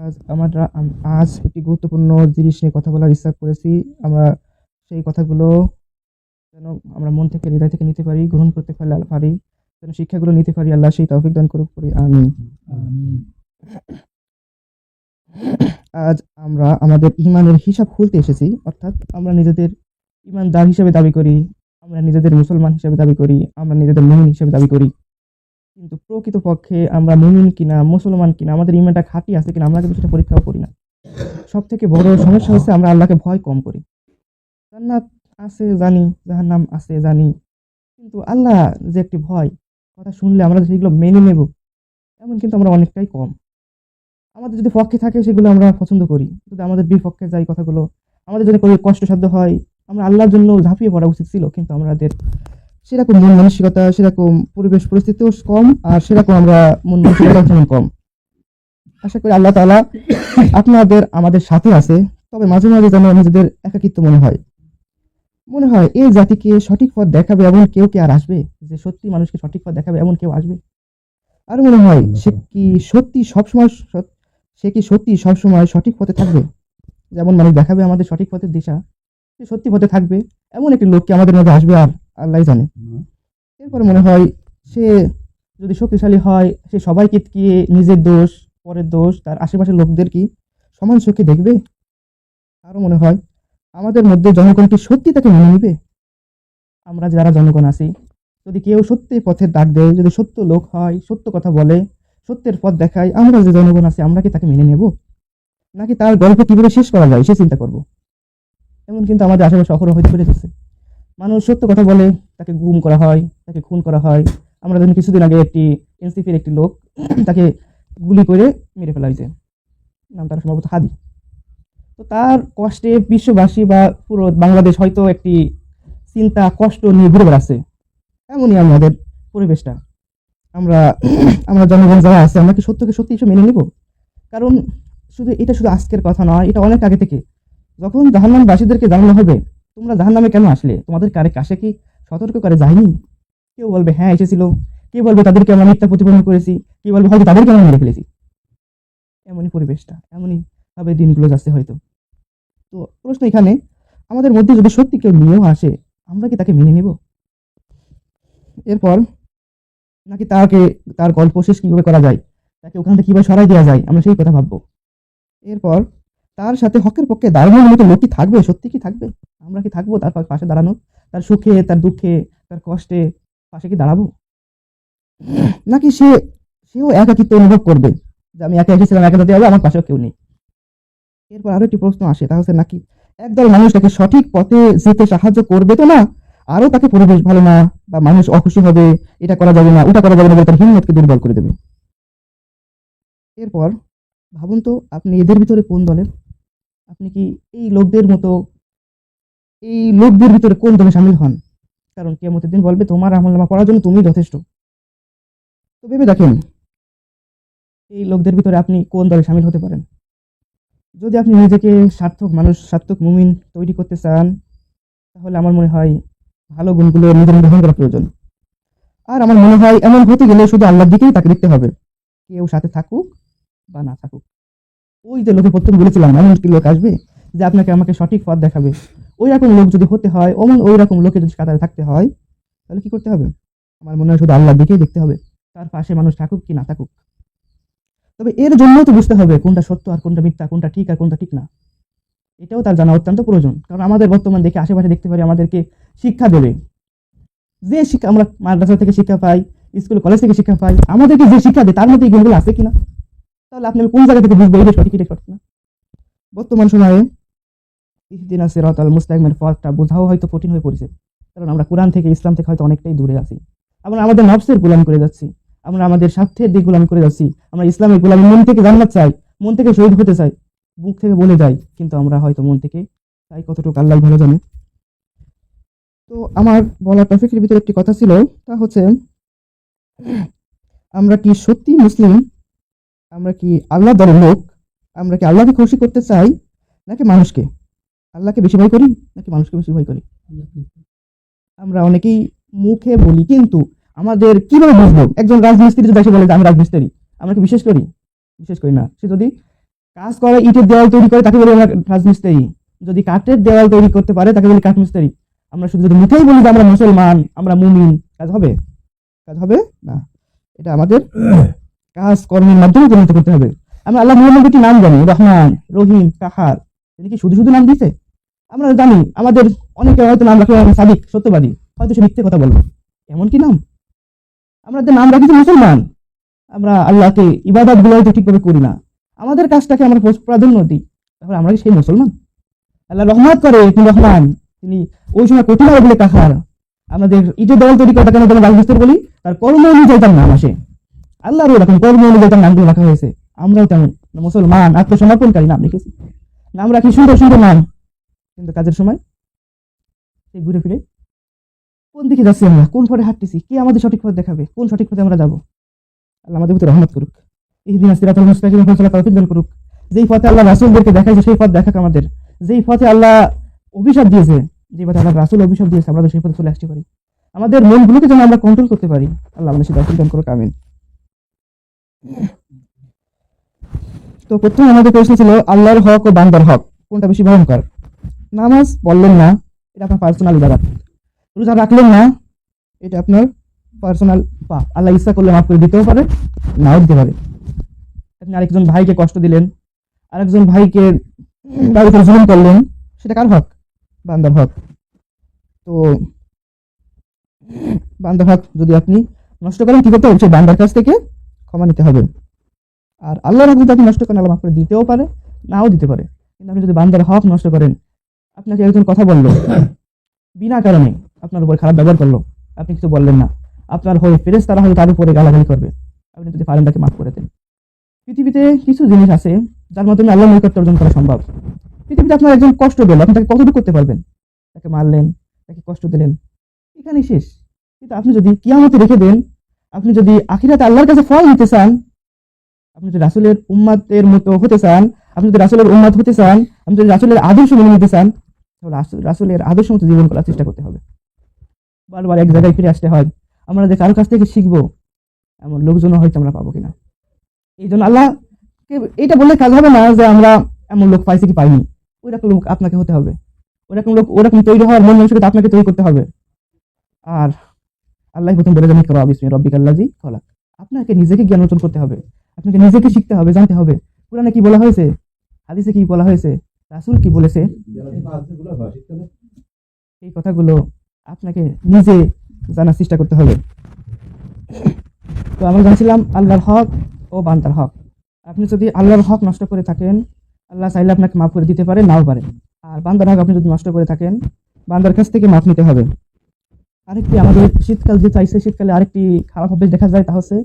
আজ একটি গুরুত্বপূর্ণ জিনিস নিয়ে কথা বলার ইচ্ছা করেছি। আমরা সেই কথাগুলো যেন আমরা মন থেকে, হৃদয় থেকে নিতে পারি, গ্রহণ করতে পারি, যেন শিক্ষাগুলো নিতে পারি। আল্লাহ সেই তৌফিক দান করুক করি, আমিন। আজ আমরা আমাদের ঈমানের হিসাব খুলতে এসেছি। অর্থাৎ আমরা নিজেদের ঈমানদার হিসেবে দাবি করি, আমরা নিজেদের মুসলমান হিসেবে দাবি করি, আমরা নিজেদের মুমিন হিসেবে দাবি করি। কিন্তু প্রকৃতপক্ষে আমরা মুমিন কিনা, মুসলমান কিনা, আমাদের ঈমানটা খাঁটি আছে কিনা, আমরা কিন্তু সেটা পরীক্ষাও করি না। সবথেকে বড় সমস্যা হচ্ছে আমরা আল্লাহকে ভয় কম করি। জান্নাত আছে জানি, জাহান্নাম আছে জানি, কিন্তু আল্লাহ যে একটি ভয়, কথা শুনলে আমরা সেগুলো মেনে নেব, এমন কিন্তু আমরা অনেকটাই কম। আমাদের যদি পক্ষে থাকে সেগুলো আমরা পছন্দ করি, যদি আমাদের বিপক্ষে যায় কথাগুলো, আমাদের যদি কোনো কষ্টসাধ্য হয়, আমরা আল্লাহর জন্য ঝাঁপিয়ে পড়া উচিত ছিল, কিন্তু আমাদের সেরকম মন মানসিকতা, সেরকম পরিবেশ পরিস্থিতিও কম, আর সেরকম আমরা মন মানসিকতাও তেমন কম। আশা করি আল্লাহ তাআলা আমাদের সাথে আছে। তবে মাঝে মাঝে যেন নিজেদের একাকিত্ব মনে হয় এই জাতিকে সঠিক পথ দেখাবে এমন কেউ কি আর আসবে, যে সত্যি মানুষকে সঠিক পথ দেখাবে এমন কেউ আসবে? আর মনে হয় সে কি সত্যি সবসময় সঠিক পথে থাকবে? যেমন মানুষ দেখাবে আমাদের সঠিক পথের দিশা, সে সত্যি পথে থাকবে এমন একটি লোক কি আমাদের মধ্যে আসবে? আর আল্লাহ জানে। এরপরে মনে হয় সে যদি শক্তিশালী হয়, সে সবাইকে কি নিজের দোষ, পরের দোষ, তার আশেপাশের লোকদের কি সমান চোখে দেখবে? আরো মনে হয় আমাদের মধ্যে জনগণ কি সত্যি তাকে মেনে নিবে? আমরা যারা জনগণ আছি, যদি কেউ সত্যি পথে ডাক দেয়, যদি সত্য লোক হয়, সত্য কথা বলে, সত্যের পথ দেখায়, আমরা যে জনগণ আছি আমরা কি তাকে মেনে নেব, নাকি তার গল্প কিভাবে শেষ করা যায় সে চিন্তা করব? এমন কিন্তু আমাদের আশেপাশে অহরহ হয়ে চলেছে। মানুষ সত্য কথা বলে, তাকে গুম করা হয়, তাকে খুন করা হয়। আমরা দেখুন কিছুদিন আগে একটি এনসিপির একটি লোক তাকে গুলি করে মেরে ফেলা হয়েছে, নাম তার সম্ভবত হাদি। তো তার কষ্টে বিশ্ববাসী বা পুরো বাংলাদেশ হয়তো একটি চিন্তা, কষ্ট নিয়ে ঘুরে বেড়াচ্ছে। এমনই আমাদের পরিবেশটা। আমরা আমরা জনগণ যারা আছে, আমরা কি সত্যকে সত্যি এসব মেনে নিব? কারণ এটা শুধু আজকের কথা নয়, এটা অনেক আগে থেকে। যখন জাহান্নামবাসীদেরকে জানানো হবে তোমরা জাহান্নামে কেন আসলে, তোমাদের কাছে কি সতর্ক করে যায়নি? কেউ বলবে হ্যাঁ এসেছিল, কেউ বলবে তাদেরকে আমরা মিথ্যা প্রতিপন্ন করেছি, কেউ বলবে হয়তো তাদেরকে আমরা মেরে ফেলেছি। এমনই পরিবেশটা, এমনই ভাবে দিনগুলো যাচ্ছে হয়তো। তো প্রশ্ন এখানে, আমাদের মধ্যে যদি সত্যি কেউ নিয়েও আসে, আমরা কি তাকে মেনে নেব? এরপর নাকি তার গল্প শেষ কিভাবে করা যায়, তাকে ওখান থেকে কিভাবে সরাই দেওয়া যায়, আমরা সেই কথা ভাববো। এরপর তার সাথে হকের পক্ষে দাঁড়ানোর মতো লোক কি থাকবে? সত্যি কি থাকবে? আমরা কি থাকবো তার পাশে দাঁড়ানো? তার সুখে, তার দুঃখে, তার কষ্টে পাশে কি দাঁড়াবো? নাকি সেও একাকিত্ব অনুভব করবে, যে আমি একা এসেছিলাম, একা যেতে হবে, আমার পাশেও কেউ নেই? এরপর আরো একটি প্রশ্ন আসে, তা হচ্ছে নাকি একদল মানুষ তাকে সঠিক পথে যেতে সাহায্য করবে তো না, আরো তাকে পরিবেশ ভালো না বা মানুষ অখুশি হবে, এটা করা যাবে না, ওটা করা যাবে না বলে তার হিম্মতকে দুর্বল করে দেবে। এরপর ভাবুন তো, আপনি এদের ভিতরে কোন দলের? আপনি কি এই লোকদের মতো, এই লোকদের ভিতরে কোন দলে সামিল হন? কারণ কিয়ামতের দিন বলবে তোমার আমলনামা পড়ার জন্য তুমি যথেষ্ট। তো ভেবে দেখেন, এই লোকদের ভিতরে আপনি কোন দলে সামিল হতে পারেন? যদি আপনি নিজেকে সার্থক মানুষ, সার্থক মুমিন তৈরি করতে চান, তাহলে আমার মনে হয় ভালো গুণগুলো নিজের মধ্যে গ্রহণ করা প্রয়োজন। আর আমার মনে হয় এমন হতে গেলে শুধু আল্লাহর দিকেই তাকে দেখতে হবে, কেউ সাথে থাকুক বা না থাকুক। ওই যে লোকে প্রথম বলেছিলাম, এমন একটি লোক আসবে যে আপনাকে আমাকে সঠিক পথ দেখাবে। ওই রকম লোক যদি হতে হয়, ওই রকম লোকে যদি কাতারে থাকতে হয়, তাহলে কি করতে হবে? আমার মনে হয় শুধু আল্লাহর দিকেই দেখতে হবে, তার পাশে মানুষ থাকুক কি না থাকুক। তবে এর জন্য তো বুঝতে হবে কোনটা সত্য আর কোনটা মিথ্যা, কোনটা ঠিক আর কোনটা ঠিক না। এটাও তার জানা অত্যন্ত প্রয়োজন। কারণ আমাদের বর্তমান দেখে আশেপাশে দেখতে পারি, আমাদেরকে শিক্ষা দেবে যে শিক্ষা আমরা মাদ্রাসা থেকে শিক্ষা পাই, স্কুল কলেজ থেকে শিক্ষা পাই, আমাদেরকে যে শিক্ষা দেয় তার মধ্যে এই গুণগুলো আছে কিনা? তাহলে আপনি কোন জায়গা থেকে বুঝবো এটা সঠিক, এটা সঠিক না? বর্তমান সময়ে ইহদিনা সিরাতাল মুস্তাকিমের পথটা বোঝাও হয়তো কঠিন হয়ে পড়েছে। কারণ আমরা কোরআন থেকে, ইসলাম থেকে হয়তো অনেকটাই দূরে আছি। আমরা আমাদের নফসের গোলামি করে যাচ্ছি, আমরা আমাদের স্বার্থের দিক গোলামি করে যাচ্ছি। আমরা ইসলামের গোলামি, মন থেকে জান্নাত চাই, মন থেকে শহীদ হতে চাই, মুখ থেকে বলে যাই, কিন্তু আমরা হয়তো মন থেকে চাই কতটুকু আল্লাহ ভালো জানে। তো আমার বলার টপিকের ভিতরে একটি কথা ছিল, তা হচ্ছে আমরা কি সত্যি মুসলিম? আমরা কি আল্লাহ দলের লোক? আমরা কি আল্লাহকে খুশি করতে চাই নাকি মানুষকে? আল্লাহকে বেশি ভয় করি নাকি মানুষকে বেশি ভয় করি? আমরা অনেকেই মুখে বলি, কিন্তু আমাদের কিভাবে বুঝবো? একজন রাজমিস্ত্রি যদি এসে বলে যে আমি রাজমিস্ত্রি, আমরা কি বিশ্বাস করি? বিশ্বাস করি না। সে যদি কাজ করে, ইটের দেওয়াল তৈরি করে, তাকে বলি আমরা রাজমিস্ত্রি। যদি কাঠের দেওয়াল তৈরি করতে পারে তাকে বলি কাঠমিস্ত্রি। আমরা শুধু যদি মুখেই বলি যে আমরা মুসলমান, আমরা মুমিন, কাজ হবে? কাজ হবে না। এটা আমাদের কাজ কর্মের মাধ্যমে পরিণত করতে হবে। আমরা আল্লাহ মুহাম্মদ কি নাম জানি, রহমান, রহিম, কাহার। তিনি কি শুধু শুধু নাম দিতে? আমরা জানি আমাদের অনেকে হয়তো নাম রাখে সাদিক, সত্যবাদী, হয়তো সে মিথ্যে কথা বলবে, এমন কি নাম? আমরা যে নাম রাখি মুসলমান, আমরা আল্লাহকে ইবাদত গুলো হয়তো ঠিকভাবে করি না, আমাদের কাজটাকে আমরা প্রাধান্য দিই, তাহলে আমরা কি সেই মুসলমান? আল্লাহ রহমত করে, তিনি রহমান, তিনি ওই সময় কঠিন হবে বলে কাহার। আমাদের ইটের দেওয়াল তৈরি করে তাকে আমরা রাজমিস্ত্রি বলি, তার কর্ম অনুযায়ী তার নাম আসে। আল্লাহরও এরকম কর্ম অনুযায়ী তার নামগুলো রাখা হয়েছে। আমরাও তেমন মুসলমান, আত্মসমর্পণকারী নাম রেখেছি, নাম রাখি সুন্দর সুন্দর নাম, কিন্তু কাজের সময় সেই ঘুরে ফিরে কোন দিকে যাচ্ছি আমরা, কোন পথে হাঁটতেছি, কে আমাদের সঠিক পথ দেখাবে, কোন সঠিক পথে আমরা যাবো। আল্লাহ আমাদের প্রতি রহমত করুক, ইহদিনাস সিরাতাল মুস্তাকিম ফয়সালা তৌফিক দান করুক। যেই পথে আল্লাহ রাসূলদেরকে দেখাইছে সেই পথ দেখাক আমাদের, যেই পথে আল্লাহ অভিশাপ দিয়েছে, যে পথে আল্লাহ রাসূল অভিশাপ দিয়েছে, আমরা সেই পথে চলে আসতে পারি। আমাদের মনগুলোকে যেন আমরা কন্ট্রোল করতে পারি। আল্লাহ আমাদের তৌফিক দান করুক, আমিন। তো প্রথমে আমাদের প্রশ্ন ছিল আল্লাহর হক ও বান্দার হক কোনটা বেশি ভয়ঙ্কর। নামাজ পড়লেন না, এটা আপনার পার্সোনাল ইবাদত। রোজা রাখলেন না, এটা আপনার পার্সোনাল পাপ। আল্লাহ ইচ্ছা করলে মাফ করে দিতেও পারে, নাও দিতে পারে। আপনি আরেকজন ভাইকে কষ্ট দিলেন, আরেকজন ভাইকে তার উপর জুলুম করলেন, সেটা কার হক? বান্দার হক। তো বান্দার হক যদি আপনি নষ্ট করেন, কি করতে হবে? সেই বান্দার কাছ থেকে ক্ষমা নিতে হবে। আর আল্লাহর হক যদি আপনি নষ্ট করেন, আল্লাহ মাফ করে দিতেও পারে, নাও দিতে পারে। কিন্তু আপনি যদি বান্দার হক নষ্ট করেন, আপনাকে একজন কথা বললো বিনা কারণে, আপনার উপর খারাপ ব্যবহার করলো, আপনি কিছু বললেন না, আপনার হয়ে ফেরেশতারা হয়তো তার উপরে গালাগালি করবে, আপনি যদি পারেন তাকে মাফ করে দেন। পৃথিবীতে কিছু জিনিস আছে যার মাধ্যমে আল্লাহর নৈকট্য অর্জন করা সম্ভব। পৃথিবীতে আপনার একজন কষ্ট দিল, আপনি তাকে কতটুকু করতে পারবেন? তাকে মারলেন, তাকে কষ্ট দিলেন, এখানেই শেষ। কিন্তু আপনি যদি কিয়ামতে রেখে দেন, আপনি যদি আখিরাতে আল্লাহর কাছে ফল নিতে চান, আপনি যদি রাসূলের উম্মতের মতো হতে চান, আপনি যদি রাসূলের উম্মত হতে চান, আপনি যদি রাসূলের আদর্শ মেনে নিতে চান, তাহলে রাসূলের আদর্শ মতো জীবন করার চেষ্টা করতে হবে। বারবার এক জায়গায় ফিরে আসতে হয়। আমরা যে কারো কাছ থেকে শিখবো, এমন লোকজনও হয়তো আমরা পাবো কিনা। এই জন্য আল্লাহ এটা বললে কাজ হবে না যে আমরা এমন লোক পাইছি কি পাইনি। ওইরকম লোক আপনাকে হতে হবে, ওরকম লোক ওরকম তৈরি হওয়ার মন মানসিকতা আপনাকে তৈরি করতে হবে। আর আল্লাহ প্রথম বলে জানি ইকরা বিসমি রাব্বিকাল্লাযী খলাক। আপনাকে নিজেকে জ্ঞান অর্জন করতে হবে, আপনাকে নিজেকে শিখতে হবে, জানতে হবে কোরআনে কি বলা হয়েছে, হাদিসে কি বলা হয়েছে, রাসূল কি বলেছে, এই কথাগুলো আপনাকে নিজে জানার চেষ্টা করতে হবে। তো আমরা জানছিলাম আল্লাহর হক ও বান্দার হক। আপনি যদি আল্লাহর হক নষ্ট করে থাকেন, আল্লাহ চাইলে আপনাকে মাফ করে দিতে পারে, নাও পারে। আর বান্দার হক আপনি যদি নষ্ট করে থাকেন, বান্দার কাছ থেকে মাফ নিতে হবে। আরেকটি আমাদের শীতকাল যে চাইছে, শীতকালে আরেকটি খারাপ অভ্যাস দেখা যায়, তা হচ্ছে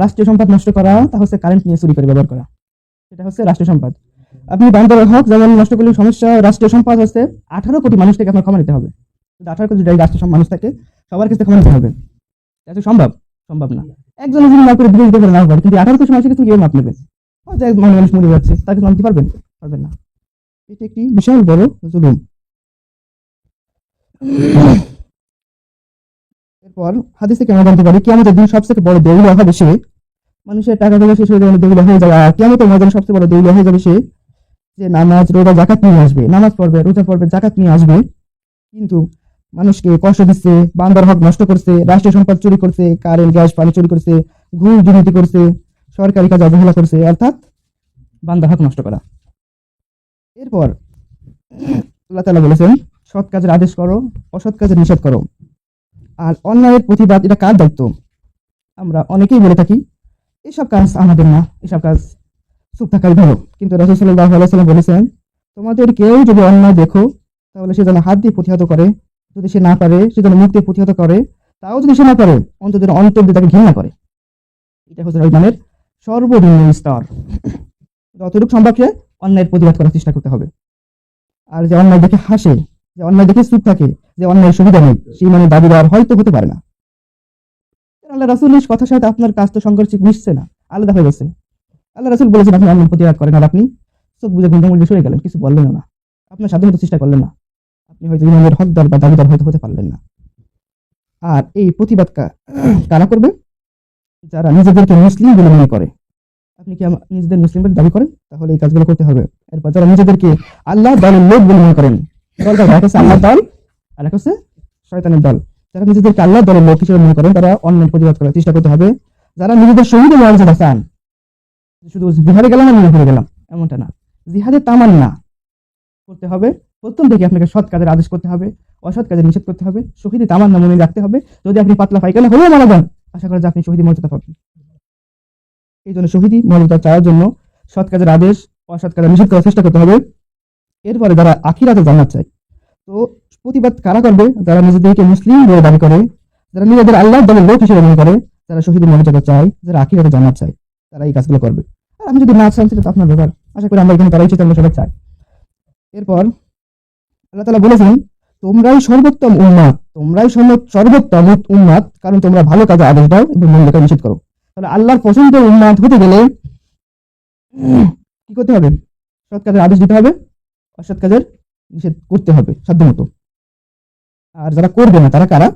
রাষ্ট্রীয় সম্পদ নষ্ট করা, তা হচ্ছে কারেন্ট নিয়ে চুরি করে ব্যবহার করা। এটা হচ্ছে রাষ্ট্রীয় সম্পদ। আপনি বান্দার হক যেমন নষ্ট করলে সমস্যা, রাষ্ট্রীয় সম্পদ হচ্ছে 18 কোটি মানুষ থেকে আপনার ক্ষমা নিতে হবে। যদি 18 কোটি রাষ্ট্রীয় মানুষ থাকে, সবার কাছে ক্ষমা নিতে হবে। এটা সম্ভব? সম্ভব না। একজন যদি মাফ করে দিতে পারে, না পারে, কিন্তু 18 কোটি মানুষের কাছে কিভাবে মাফ নেবেন? হয়তো এক মানুষ মরে যাচ্ছে, তাকে মাফ দিতে পারবেন? পারবেন না। এটা একটি বিশাল বড় জুলুম। এরপর হাদিসে কেন জানতে পারি কিয়ামতের দিন সবচেয়ে বড় দেউলিয়া হবে সে, মানুষের টাকা পয়সা শেষ হয়ে যাবে, দেউলিয়া হয়ে যাবে। আর কিয়ামতের ময়দানে সবচেয়ে বড় দেউলিয়া হয়ে যাবে সে, যে নামাজ রোজা জাকাত নিয়ে আসবে, নামাজ পড়বে, রোজা পড়বে, জাকাত নিয়ে আসবে, কিন্তু মানুষকে কষ্ট দিচ্ছে, বান্দার হক নষ্ট করছে, রাষ্ট্রীয় সম্পদ চুরি করছে, কারেন্ট গ্যাস পানি চুরি করছে, ঘুষ দুর্নীতি করছে, সরকারি কাজ অবহেলা করছে, অর্থাৎ বান্দার হক নষ্ট করা। এরপর আল্লাহ তাআলা বলেছেন সৎ কাজের আদেশ করো, অসৎ কাজের নিষেধ করো। আর অন্যায়ের প্রতিবাদ, এটা কার দায়িত্ব? আমরা অনেকেই বলে থাকি এসব কাজ আমাদের না, এসব কাজ চুপ থাকাই ভালো। কিন্তু রাসূল সাল্লাল্লাহু আলাইহি ওয়াসাল্লাম বলেছেন, তোমাদের কেউ যদি অন্যায় দেখো, তাহলে সে যেন হাত দিয়ে প্রতিহত করে, যদি সে না পারে সে যেন মুখ দিয়ে প্রতিহত করে, তাও যদি সে না পারে অন্তত অন্তর দিয়ে তাকে ঘৃণা করে। এটা হচ্ছে ইমানের সর্বনিম্ন স্তর। যতটুকু সম্ভব সে অন্যায়ের প্রতিবাদ করার চেষ্টা করতে হবে। আর যে অন্যায় দেখে হাসে, যে অন্যায় দেখে চুপ থাকে, যে অন্যায় সুবিধা নেই, সেই মানে দাবিদার হয়তো হতে পারে না। আল্লাহ রাসূলের কথার সাথে আপনার কাজ তো সংঘর্ষ মিশছে না, আলাদা হয়ে গেছে। আল্লাহ রাসূল বলেছেন আপনি অন্যায় প্রতিবাদ করেন, আর আপনি চোখ বুঝে ঘুমটা মুড়ে সরে গেলেন, কিছু বললেন না, আপনার সাধ্যমতো চেষ্টা করলেন না, আপনি হয়তো ইমানের হকদার বা দাবিদার হয়তো হতে পারলেন না। আর এই প্রতিবাদ কারা করবে? যারা নিজেদেরকে মুসলিম বলে মনে করে। আপনি কি নিজেদের মুসলিমের দাবি করেন? তাহলে এই কাজগুলো করতে হবে। এরপর যারা নিজেদেরকে আল্লাহ দলের লোক বলে মনে করেন, দলটা এক হচ্ছে আল্লাহ দল আর এক হচ্ছে শয়তানের দল। যারা নিজেদেরকে আল্লাহ দলের লোক হিসেবে মনে করেন তারা অন্যায় প্রতিবাদ করার চেষ্টা করতে হবে। যারা নিজেদের শহীদের মর্যাদা চান, শুধু জিহাদে গেলাম আর নিয়ে গেলাম এমনটা না, জিহাদের তামান্না করতে হবে। প্রথম থেকে আপনাকে সৎ কাজের আদেশ করতে হবে, অসৎ কাজের নিষেধ করতে হবে, শহীদে তামান্না মনে রাখতে হবে। যদি আপনি পাতলা পায়খানা হলেও মারা যান, আশা করি যে আপনি শহীদ মর্যাদা পাবেন। এই জন্য শহীদি মর্যাদা চাওয়ার জন্য সৎ কাজের আদেশ, অসৎ কাজের নিষেধ করার চেষ্টা করতে হবে। এরপরে যারা আখিরাতে জান্নাত চায়, তো প্রতিবাদ কারা করবে? যারা নিজেদেরকে মুসলিম বলে দাবি করে, যারা নিজেদের আল্লাহর দলের লোক হিসেবে মনে করে, যারা শহীদ মর্যাদা চায়, যারা আখিরাতে জান্নাত চায়, তারা এই কাজগুলো করবে। আর আপনি যদি না চান সেটা তো আপনার ব্যাপার। আশা করি আমরা এখানে তারাই চিন্তা আমরা সবাই চাই। এরপর আল্লাহ তাআলা বলেছেন, তোমরাই সর্বোত্তম উম্মাত, তোমরাই সর্বোত্তম উম্মাত, কারণ তোমরা ভালো কাজে আদেশ দাও এবং মন্দ কাজ নিষেধ করো। তাহলে আল্লাহর পছন্দের উম্মাত হতে গেলে কি করতে হবে? সৎ কাজের আদেশ দিতে হবে, অসৎ কাজের নিষেধ করতে হবে সাধ্যমতো। আর যারা করবে না তারা কারা?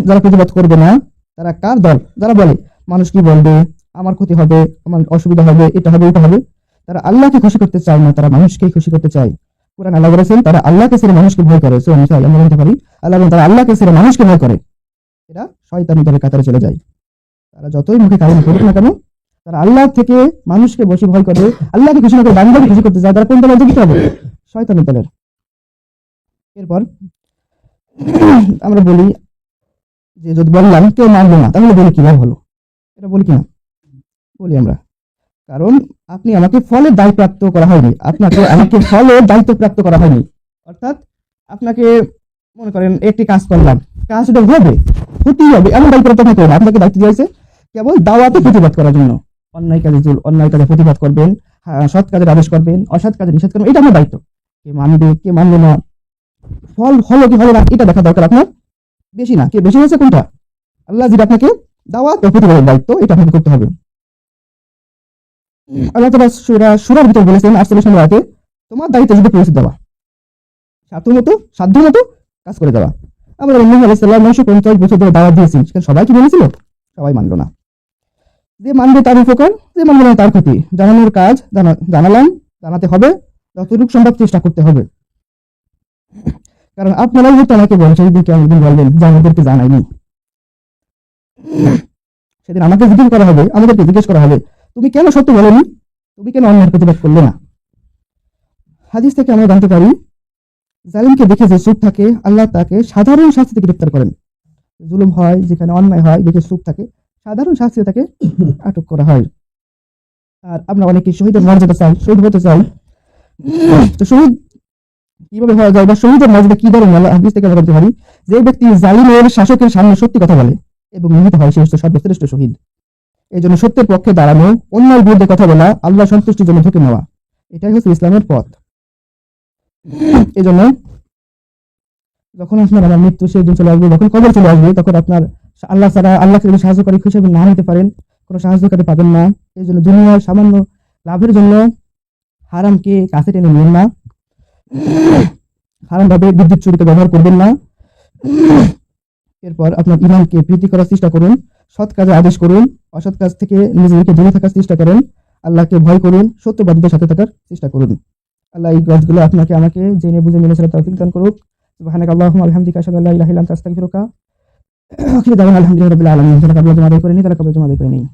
যারা প্রতিবাদ করবে না তারা কার দল? যারা বলে মানুষ কি বলবে, আমার ক্ষতি হবে, আমার অসুবিধা হবে, এটা হবে ওটা হবে। তারা আল্লাহকে খুশি করতে চায় না, তারা মানুষকেই খুশি করতে চায়। কোরআন আল্লাহ বলেছেন তারা আল্লাহকে ছেড়ে মানুষকে ভয় করে। সূরা নিসা আমরা বলতে পারি আল্লাহ বলেন তারা আল্লাহকে ছেড়ে মানুষকে ভয় করে, এরা শয়তানি দলের কাতারে চলে যায়। তারা যতই মুখে কালিমা পড়ুক না কেন, তারা আল্লাহ থেকে মানুষকে বেশি ভয় করে, আল্লাহকে খুশি না করে বান্দাকে খুশি করতে চায়। তারা কোন দলের অন্তর্ভুক্ত হবে? শয়তানি দলের। এরপর আমরা বলি যে যদি বললাম কেউ মানলো না তাহলে বলি কি লাভ হলো? এটা বলি কিনা? বলি আমরা, কারণ আপনি আমাকে ফলের দায় প্রাপ্ত করা হয়নি, আপনাকে আমাকে ফলের দায়িত্ব প্রাপ্ত করা হয়নি। অর্থাৎ আপনাকে মনে করেন একটি কাজ করলাম, কাজটা হবে, ক্ষতি হবে এমন দায়িত্ব প্রাপ্ত থাকবে না। আপনাকে দায়িত্ব দেওয়া হয়েছে কেবল দাওয়াতে প্রতিবাদ করার জন্য। অন্যায় কাজে প্রতিবাদ করবেন, সৎ কাজের আদেশ করবেন, অসৎ কাজে নিষেধ করবেন, এটা আমার দায়িত্ব। কে মানবে কে মানবে না, ফল হলো কি হলো না এটা দেখা দরকার আপনার বেশি না। কে বেশি হয়েছে কোনটা? আল্লাহ যেটা আপনাকে দাওয়াত ও প্রতিবাদের দায়িত্ব, এটা আপনাকে করতে হবে। আল্লাহ তাআলা সূরার ভিতর বলেছেন ৪৮ নম্বর আয়াতে, তোমার দায়িত্ব যদি পৌঁছে দেওয়া, সাধ্যমতো কাজ করে দেওয়া। আমরা নূহ আলাইহিস সালাম ৯৫০ বছর ধরে দাওয়াত দিয়েছেন, সেখানে সবাই কি বলেছিল? সবাই মানলো না। যে মানবে তার উপকার, যে মানবে না তার ক্ষতি। জানানোর কাজ জানালাম, জানাতে হবে, যতটুকু সম্ভব চেষ্টা করতে হবে। কারণ আপনারাই হয়তো আমাকে বলছেন দিকে একদিন বলবেন যে আমাদেরকে জানাইনি। সেদিন আমাকে জিজ্ঞেস করা হবে, আমাদেরকে জিজ্ঞেস করা হবে তুমি কেন সত্য বলোনি, তুমি কেন অন্যায়ের প্রতিবাদ করলে না? হাদিস থেকে আমরা জানতে পারি জালিমকে দেখে যে চুপ থাকে আল্লাহ তাকে সাধারণ শাস্তি থেকে গ্রেফতার করেন। জুলুম হয়, যেখানে অন্যায় হয় দেখে চুপ থাকে, সাধারণ শাস্তি তাকে আটক করা হয়। আর আমরা অনেকে শহীদের মর্যাদা চাই, শহীদ হতে চাই। তো শহীদ কিভাবে হওয়া যায় বা শহীদের মর্যাদা কি ধরনের? হাদিস থেকে আমরা জানতে পারি যে ব্যক্তি জালিমের শাসকের সামনে সত্যি কথা বলে এবং নিহত হয় সে হচ্ছে সর্বশ্রেষ্ঠ শহীদ। এই জন্য সত্যের পক্ষে দাঁড়ানো, অন্যায়ের বিরুদ্ধে কথা বলা, আল্লাহ সন্তুষ্টির জন্য ঝুঁকে নেওয়া, এটাই হচ্ছে ইসলামের পথ। এই জন্য যখন আপনার আমার মৃত্যু সেই দিন চলে আসবে, যখন কবর চলে আসবে, তখন আপনার আল্লাহ ছাড়া আল্লাহকে যদি সাহায্যকারী হিসেবে না নিতে পারেন, কোনো সাহায্যকারী পাবেন না। এই জন্য দুনিয়ার সামান্য লাভের জন্য হারামকে কাছে টেনে নেন না, হারাম ভাবে বিদ্যুৎ চুরিতে ব্যবহার করবেন না। এরপর আপনার ইমানকে প্রীতি করার চেষ্টা করুন, সৎ কাজে আদেশ করুন, অসৎ কাজ থেকে নিজেদেরকে দূরে থাকার চেষ্টা করেন, আল্লাহকে ভয় করুন, সত্যবাদীদের সাথে থাকার চেষ্টা করুন। আল্লাহ এই কাজগুলো আপনাকে আমাকে জেনে বুঝে মেনে চলার তৌফিক দান করুক। সুবহানাকা আল্লাহুম্মা ওয়া বিহামদিকা আশহাদু আল্লা ইলাহা ইল্লা আনতা আস্তাগফিরুকা ওয়া আতুবু ইলাইক। আলহামদুলিল্লাহি রাব্বিল আলামিন। যারা কাবলা জমা আদায় করেনি তারা কাবলা জমা আদায় করে নিন।